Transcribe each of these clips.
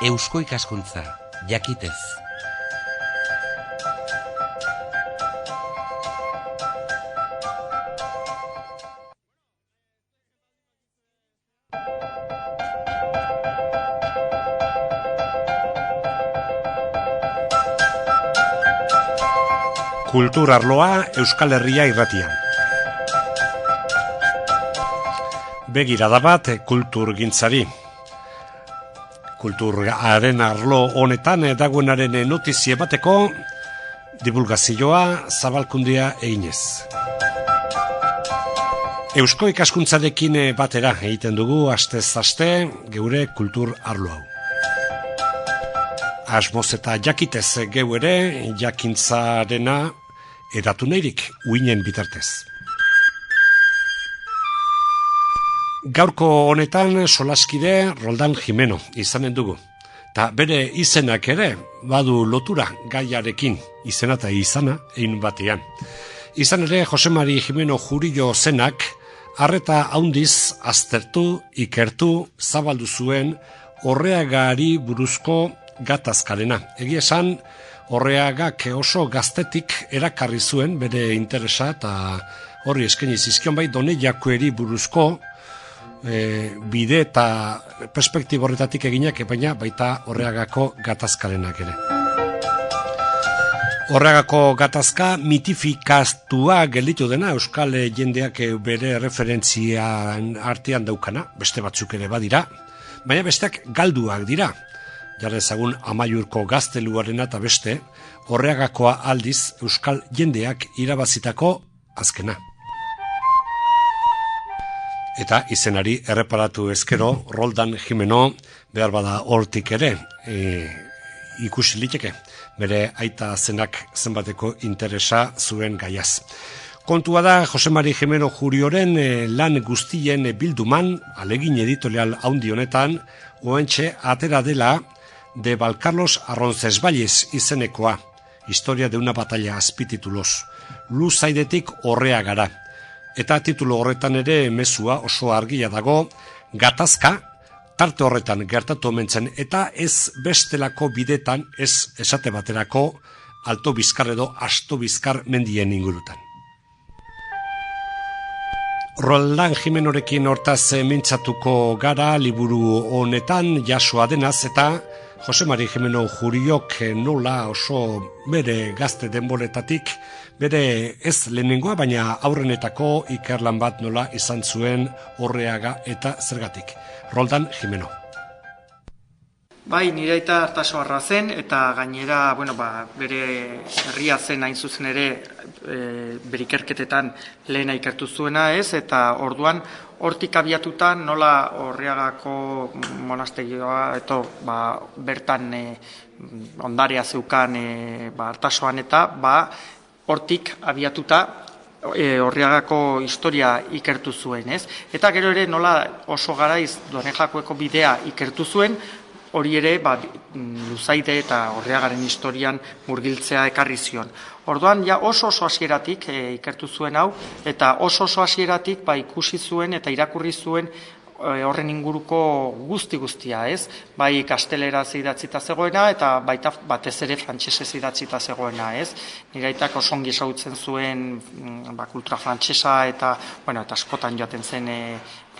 Eusko ikaskuntza, jakitez. Kultur arloa Euskal Herria irratian. Begirada bat kulturgintzari. Kulturaren arlo honetan dagoenaren notizie bateko divulgazioa zabalkundea eginez. Eusko ikaskuntzarekin batera egiten dugu astez aste geure kultur arlo hau. Asmoz eta jakitez geu ere jakintzarena edatu nahirik uinen bitartez. Gaurko honetan solaskide Roldan Jimeno izanen dugu. Ta bere izenak ere badu lotura gaiarekin, izena eta izana egin batean. Izan ere Jose Mari Jimeno Jurillo zenak arreta haundiz aztertu, ikertu, zabaldu zuen Orreagari buruzko gatazkarena. Egia esan, Orreagak oso gaztetik erakarri zuen bere interesa eta horri eskaini zizkion bai Doneiakoeri buruzko bide eta perspektiba horretatik eginak, baina baita Orreagako gatazkarenak ere. Orreagako gatazka mitifikaztua gelditu dena Euskal jendeak bere referentzian artean daukana, beste batzuk ere badira, baina besteak galduak dira. Jara ezagun Amaiurko gazteluarena eta beste, Orreagakoa aldiz Euskal jendeak irabazitako azkena. Eta izenari erreparatu ezkero, Roldan Jimeno behar bada hortik ere ikusi liteke, bere aita zenak zenbateko interesa zuen gaiaz. Kontua da, Jose Mari Jimeno Jurioren lan guztien bilduman, alegin editorial haundi honetan, oentxe atera dela de Valcarlos Arroncesvalles izenekoa, Historia de una batalla azpitituloz, Luzaidetik Orreagara. Eta titulu horretan ere mezua oso argia dago, gatazka, tarte horretan gertatu omentzen, eta ez bestelako bidetan, ez esate baterako, Alto Bizkar edo Asto Bizkar mendien ingurutan. Roldan Jimenorekin hortaz mintzatuko gara liburu honetan jasoa denaz, eta Jose Mari Jimeno Juriok nola oso bere gazte denboretatik, bere ez lehenengoa, baina aurrenetako ikerlan bat nola izan zuen Orreaga eta zergatik. Roldan Jimeno. Bai, nire aita Artasoarra zen, eta gainera, bere herria zen hain zuzen ere bere ikerketetan lehena ikertu zuena ez, eta orduan hortik abiatuta nola Orreagako monastegioa, bertan ondarea zeukan Artasoan eta hortik abiatuta Orreagako historia ikertu zuen, ez? Eta gero ere nola oso garaiz Donejakoeko bidea ikertu zuen, hori ere Luzaide eta Orreagaren historian murgiltzea ekarri zion. Orduan oso hasieratik ikertu zuen hau, eta oso hasieratik ikusi zuen eta irakurri zuen horren inguruko guztia, ez? Bai gazteleraz idatzita zegoena eta baita batez ere frantsesez idatzita zegoena, ez? Nire aitak oso ongi ezagutzen zuen kultura frantsesa eta askotan joaten zen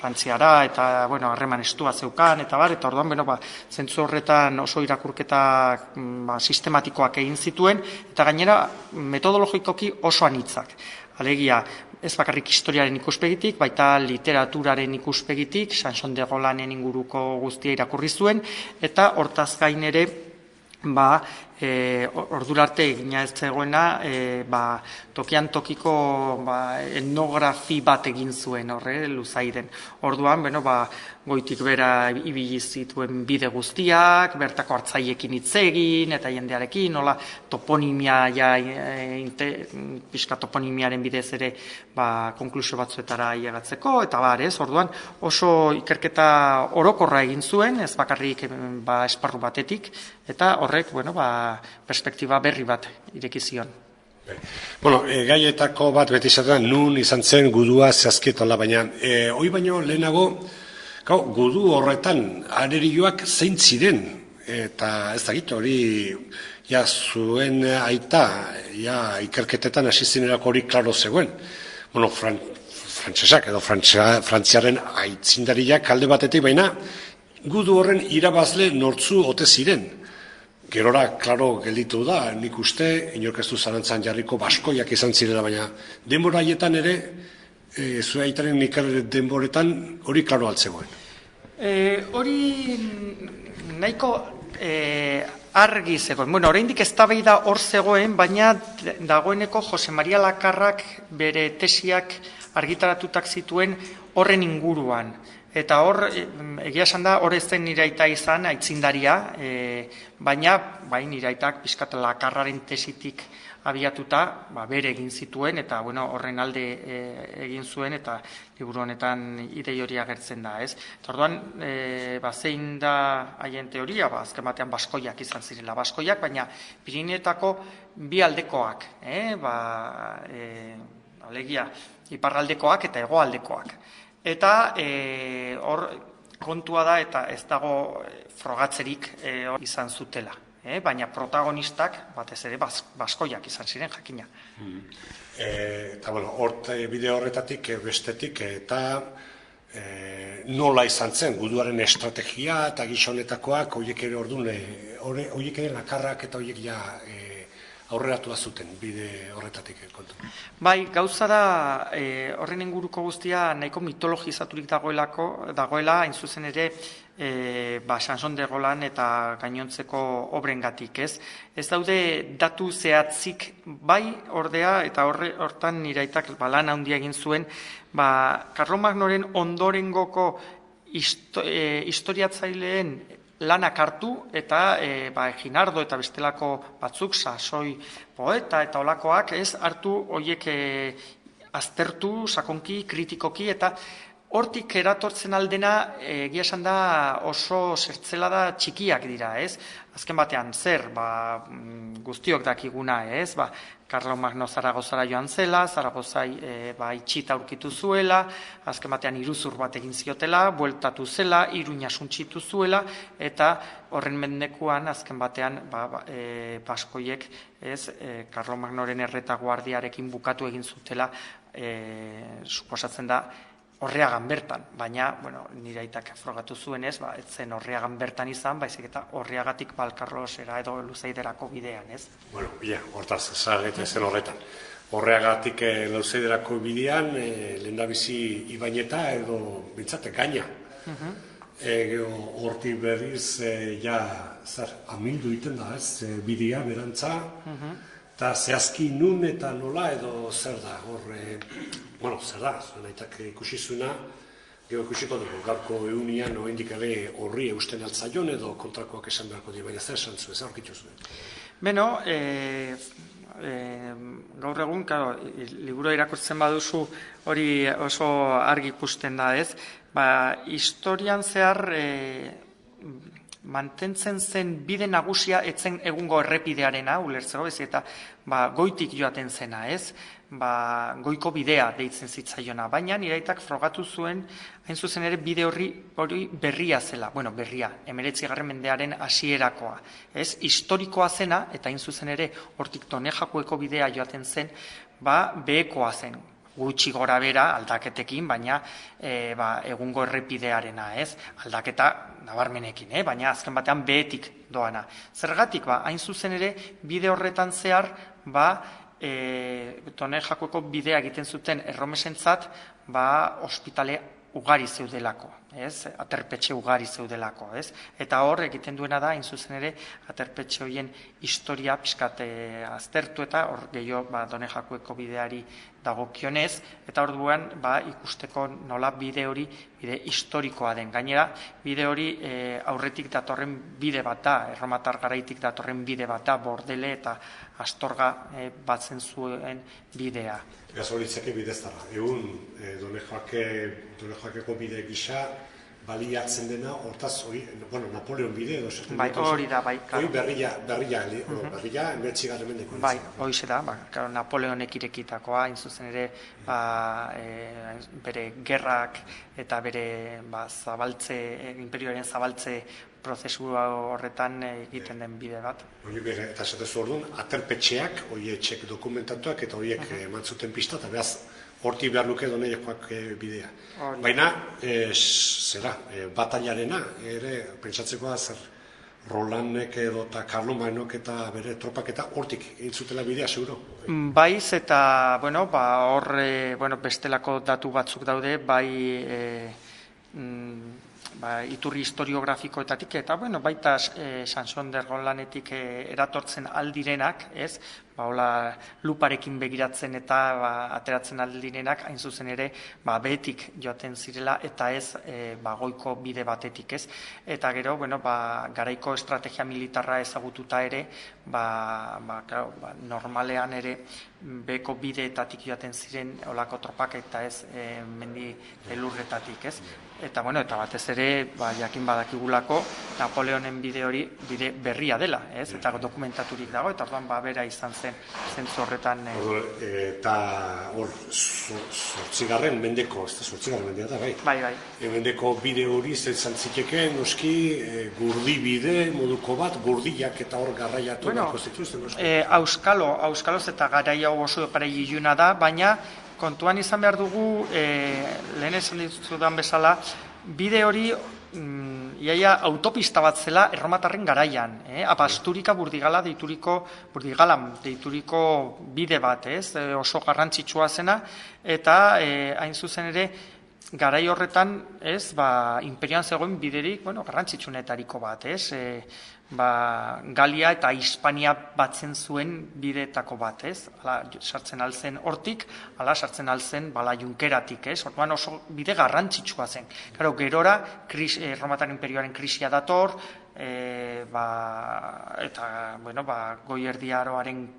Frantziara eta harreman estua zeukan eta orduan zentzu horretan oso irakurketa sistematikoak egin zituen eta gainera metodologikoki oso anitzak. Alegia, ez bakarrik historiaren ikuspegitik, baita literaturaren ikuspegitik, Sanson de Golanen inguruko guztia irakurri zuen, eta hortaz gain ere, ordurarte egina ez zegoena, tokian tokiko etnografi bat egin zuen Luzaiden. Orduan, goitik bera ibili zituen bide guztiak, bertako hartzaileekin hitz egin eta jendearekin, nola toponimia pixka toponimiaren bidez ere konklusio batzuetara ailegatzeko eta orduan oso ikerketa orokorra egin zuen, ez bakarrik esparru batetik, eta horrek perspektiba berri bat ireki zion. Gaietako bat beti izaten nun izan zen gudua zehazkietola, baina hoi baino lehenago Gudu horretan anerioak zein ziren, eta ez dakit hori ja zuen aita ja ikerketetan hasi zinerako hori klaro zegoen. Bueno, frantsesak edo frantziaren aitzindariak alde batetik, baina gudu horren irabazle nortzu ote ziren. Gerora, klaro, gelditu da, nik uste, inork ez du zalantzan jarriko baskoiak izan zirela, baina denbora haietan ere, zure aitaren ikerret denboretan hori klaro altzegoen. Hori nahiko argi zegoen. Bueno, oraindik eztabaida hor zegoen, baina dagoeneko Jose Maria Lakarrak bere tesiak argitaratutak zituen horren inguruan. Eta hor, egia esan da, hor ez zen nire aita izan, aitzindaria, baina nire aitak pixkat Lakarraren tesitik abiatuta, bere egin zituen, eta bueno, horren alde egin zuen, eta liburu honetan idei hori agertzen da, ez? Eta orduan, zein da haien teoria, azken batean baskoiak izan zirela, baskoiak, baina Pirinetako bi aldekoak, alegia, iparraldekoak eta hegoaldekoak. Eta hor kontua da eta ez dago frogatzerik izan zutela. Baina protagonistak batez ere baskoiak izan ziren jakina. Eta bueno, bide horretatik bestetik eta nola izan zen guduaren estrategia eta gizonetakoak horiek ere orduan, horiek ere Lakarrak eta horiek ja aurreratua zuten bide horretatik kontu. Bai, gauza da horren inguruko guztia nahiko mitologizaturik dagoela, hain zuzen ere Sanson de Golan eta gainontzeko obrengatik, ez? Ez daude datu zehatzik bai ordea eta hortan nire aitak lan handia egin zuen, Karlomagnoren ondorengoko historiatzaileen lanak hartu eta Eginardo eta bestelako batzuk, sasoi poeta eta olakoak, ez hartu horiek aztertu, sakonki, kritikoki, eta hortik eratortzen aldena, egia esan da oso zertzelada txikiak dira, ez? Azken batean, zer, guztiok dakiguna, ez? Karlomagno Zaragozara joan zela, Zaragozai itxita aurkitu zuela, azken batean iruzur bat egin ziotela, bueltatu zela, Iruña suntsitu zuela, eta horren mendekuan, azken batean, baskoiek, ez, Karlomagnoren erretaguardiarekin bukatu egin zutela, suposatzen da, Orriagan bertan, baina, nire aitak frogatu zuen ez zen Orriagan bertan izan, baizik eta Orriagatik Balkarlosera edo Luzaiderako bidean, ez? Bueno, hortaz, zen horretan. Orriagatik Luzaiderako bidean, lehendabizi Ibañeta edo bintzate gaina. Hortik berriz, amildu iten da, ez, bidea berantza, eta zehazki nun eta nola edo zer da, zer da, nahitak ikusi zuena, gero ikusiko dugu, gaurko eunian, oraindik ere horri eusten altzaion edo kontrakoak esan beharko dira, baina zer esan zuen, zer aurkitu zuen? Beno, gaur egun, liburu irakurtzen baduzu hori oso argi ikusten da, ez? Historian zehar mantentzen zen bide nagusia etzen egungo errepidearena, ulertzeko, ez eta goitik joaten zena, ez? Goiko bidea deitzen zitzaiona, baina niraitak frogatu zuen, hain zuzen ere bide hori berria zela, berria, 19. mendearen hasierakoa, ez? Historikoa zena, eta hain zuzen ere hortik Donejakueko bidea joaten zen, behekoa zen, gutxi gora bera aldaketekin, baina egungo errepidearena, ez? Aldaketa nabarmenekin, baina azken batean behetik doana. Zergatik, hain zuzen ere, bide horretan zehar, Donejakueko bidea egiten zuten erromesentzat, ospitale ugari zeudelako, ez? Aterpetxe ugari zeudelako, ez? Eta hor egiten duena da, hain zuzen ere, aterpetxe horien historia pixkat aztertu eta hor gehiago Donejakueko bideari dagokionez, eta orduan ikusteko nola bide hori bide historikoa den. Gainera, bide hori aurretik datorren bide bat da, erromatar garaitik datorren bide bat da, Bordele eta Astorga batzen zuen bidea. Gaz horitzeke bideztara. Egun, Donejakeko bide gisa, baliatzen dena, hortaz, Napoleon bide edo esaten Bai, hori da, bai. Hori berria, 19. mendeko. Bai, horixe da, Napoleonek irekitakoa, hain zuzen ere, bere gerrak eta bere imperioaren zabaltze prozesu horretan egiten den bide bat. Hori bere, eta esatezu orduan, aterpetxeak, horiek dokumentatuak eta horiek eman zuten pista, eta behaz, hortik behar luke doneiakoak bidea. Baina, batailarena, ere, pentsatzekoa zer, Rolandek edo eta Carlomanok eta bere tropak eta hortik intzutela bidea, seguro? Baiz, eta, hor, bestelako datu batzuk daude, iturri historiografikoetatik, eta, baita Sanson de Rolandetik eratortzen aldirenak, ez? Hola, luparekin begiratzen eta ateratzen aldirenak, hain zuzen ere, behetik joaten zirela, eta ez goiko bide batetik, ez? Eta gero, garaiko estrategia militarra ezagututa ere, normalean ere, beko bideetatik joaten ziren olako tropak eta ez mendi elurretatik, ez? Eta batez ere, jakin badakigulako, Napoleonen bide hori bide berria dela, ez? Eta dokumentaturik dago, eta orduan bera izan zen zentzu horretan. Eta hor, 8. mendeko, ez da 8. mendea da, bai? Bai. Mendeko bide hori zen zitekeen, noski, gurdi bide, moduko bat, gurdiak eta hor garraiatu beharko zituzten, noski? Auskaloz eta garaia oso garai iluna da, baina kontuan izan behar dugu, lehen esan ditudan bezala, bide hori iaia autopista bat zela erromatarren garaian, Abasturika Burdigalan deituriko bide bat, oso garrantzitsua zena, eta hain zuzen ere, garai horretan, imperioan zegoen biderik, garrantzitsunetariko bat, Galia eta Hispania batzen zuen bideetako bat, Hala sartzen alzen hortik, hala sartzen alzen Junkeratik, Orduan oso bide garrantzitsua zen. Gerora, Erromatar Inperioaren krisia dator, eta, Goi Erdi Aroaren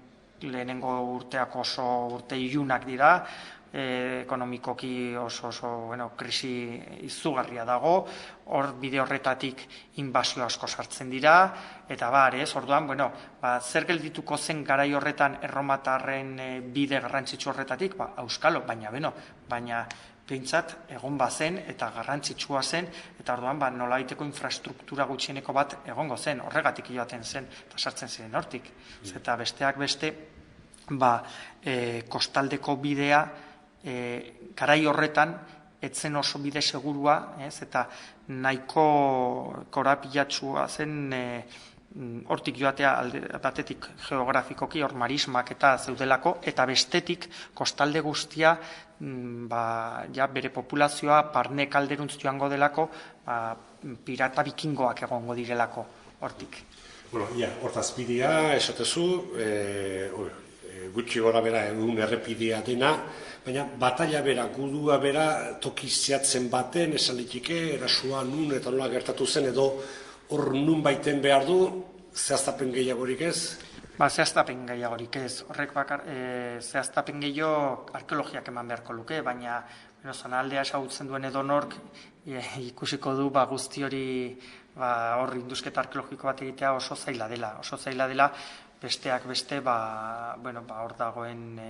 lehenengo urteak oso urte ilunak dira, ekonomikoki oso krisi izugarria dago, hor bide horretatik inbasio asko sartzen dira, eta orduan, zer geldituko zen garai horretan erromatarren bide garrantzitsu horretatik, auskalo, baina behintzat egon bazen eta garrantzitsua zen, eta orduan nolabaiteko infrastruktura gutxieneko bat egongo zen, horregatik joaten zen, eta sartzen ziren hortik. Eta besteak beste, kostaldeko bidea, garai horretan, etzen oso bide segurua, eta nahiko korapilatsua zen hortik joatea batetik geografikoki, hor marismak eta zeudelako, eta bestetik kostalde guztia bere populazioa barnek alderuntz joango delako, pirata bikingoak egongo direlako hortik. Hortaz bidea, esatezu, gutxi gora bera egun errepidea dena, baina bataila bera, gudua bera tokiziatzen baten, esan litike, erasua nun eta nola gertatu zen, edo hor nun baiten behar du, zehaztapen gehiagorik ez? Zehaztapen gehiagorik ez. Horrek zehaztapen gehiago arkeologiak eman beharko luke, baina zonaldea esagutzen duen edonork ikusiko du guzti hori hor indusketa arkeologiko bat egitea oso zaila dela, besteak beste, hor dagoen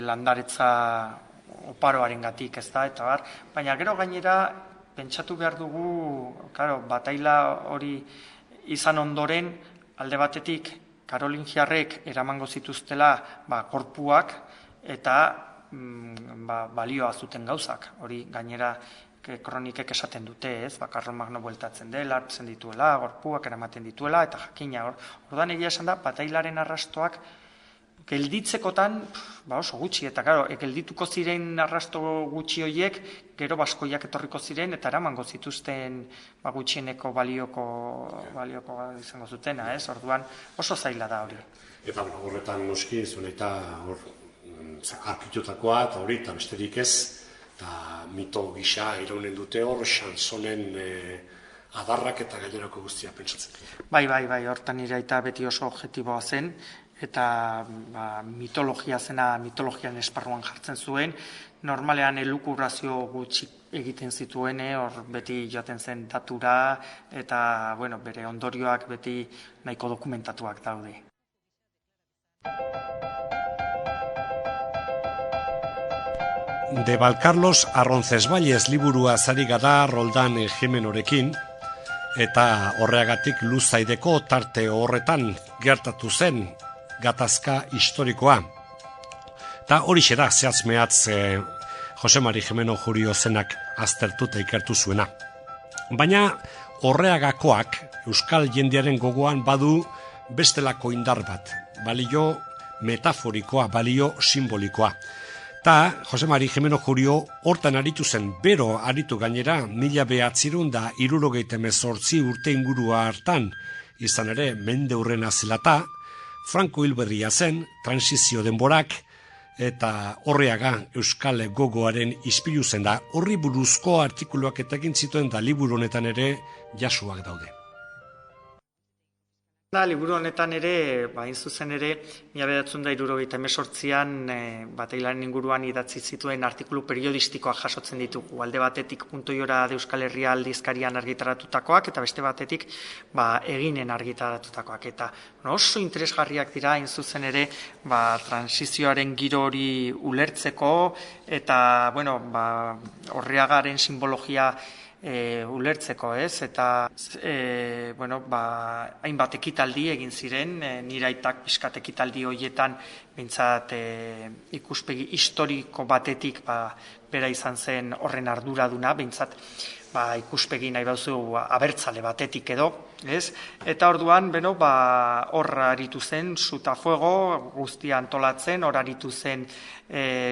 landaretza oparoaren gatik, ez da, eta baina gero gainera, pentsatu behar dugu, bataila hori izan ondoren, alde batetik, karolingiarrek eramango zituztela gorpuak, eta balioa zuten gauzak, hori gainera, kronikek esaten dute, Karlomagno bueltatzen dela, hartzen dituela, gorpuak eramaten dituela, eta jakina, orduan egia esan da, batailaren arrastoak gelditzekotan oso gutxi, eta geldituko ziren arrasto gutxi horiek, gero baskoiak etorriko ziren, eta eramango zituzten gutxieneko balioko izango zutena, orduan oso zaila da hori. Eta horretan noski, eta arkitutakoa, eta hori, eta besterik ez, eta mito gisa iraunen dute hor, Sansonen adarrak eta gainerako guztia pentsatzen. Bai, hortan iraita beti oso objektiboa zen, eta mitologia zena mitologian esparruan jartzen zuen, normalean elukurazio gutxi egiten zituen, hor beti joaten zen datura, eta bere ondorioak beti nahiko dokumentatuak daude. De Valcarlos Arroncesvalles liburua zariga da Roldan Jimenorekin, eta horreagatik luzaideko tarte horretan gertatu zen gatazka historikoa. Eta horixe da zehatz-mehatz Jose Mari Jimeno Jurio zenak aztertuta ikertu zuena. Baina horreagakoak euskal jendearen gogoan badu bestelako indar bat, balio metaforikoa, balio simbolikoa. Ta Jose Mari Jimeno Jurio hortan aritu zen, bero aritu gainera 1978 urte ingurua hartan, izan ere mende hurrena zelata, Franco hilberria zen, transizio denborak, eta horreaga euskal gogoaren ispilu zen da, horri buruzko artikuluak eta egin zituen da liburu honetan ere jasuak daude. Liburu honetan ere, hain zuzen ere, 1978an bateilaren inguruan idatzi zituen artikulu periodistikoak jasotzen ditugu. Alde batetik Puntoiora de Euskal Herria aldizkarian argitaratutakoak, eta beste batetik eginen argitaratutakoak. Eta oso interesgarriak dira, hain zuzen ere, transizioaren giro hori ulertzeko, eta Orriagaren simbologia ulertzeko, ez? Eta hainbat ekitaldi egin ziren, nire aitak pixkat ekitaldi horietan bintzat ikuspegi historiko batetik bera izan zen horren arduraduna, bintzat ikuspegi nahi bauzu abertzale batetik edo, ez? Eta orduan, hor aritu zen Sutafuego guztia antolatzen, hor aritu zen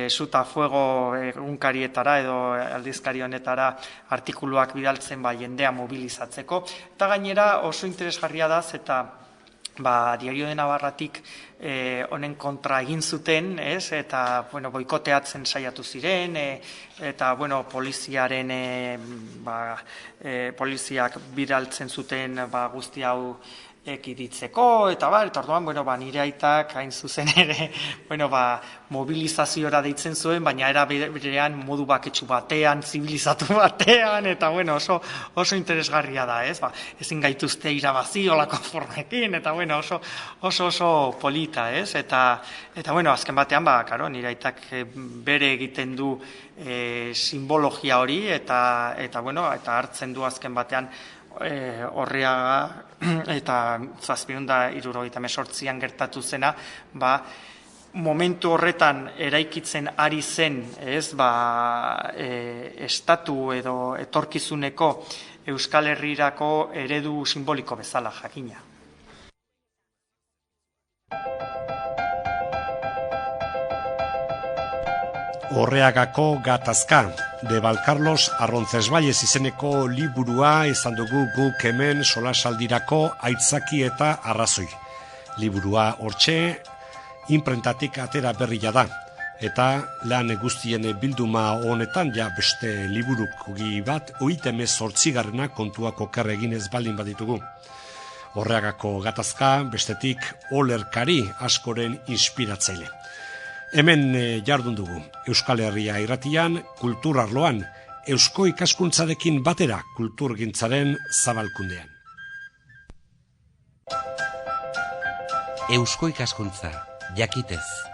Sutafuego egunkarietara edo aldizkari honetara artikuluak bidaltzen jendea mobilizatzeko. Eta gainera oso interesgarria da, eta Diario de Navarratik honen kontra egin zuten, ez? Eta boikoteatzen saiatu ziren, eta poliziaren poliziak bidaltzen zuten guzti hau ekiditzeko, eta orduan, nire aitak hain zuzen ere, mobilizaziora deitzen zuen, baina era berean modu baketsu batean, zibilizatu batean, eta oso interesgarria da, ez? Ezin gaituzte irabazi olako formekin, eta oso polita, ez? Eta azken batean, nire aitak bere egiten du simbologia hori, eta hartzen du azken batean Orriaga eta 1778an gertatu zena, momentu horretan eraikitzen ari zen, ez, estatu edo etorkizuneko Euskal Herrirako eredu simboliko bezala jakina. Orreagako gatazka, de Valcarlos Arroncesvalles izeneko liburua izan dugu guk hemen solasaldirako aitzaki eta arrazoi. Liburua hortxe, inprentatik atera berria da, eta lan guztien bilduma honetan beste liburukogi bat, 38. kontuak oker egin ez baldin baditugu. Orreagako gatazka, bestetik olerkari askoren inspiratzaile. Hemen jardun dugu, Euskal Herria irratian, kultur arloan, eusko ikaskuntzarekin batera kulturgintzaren zabalkundean. Eusko ikaskuntza, jakitez.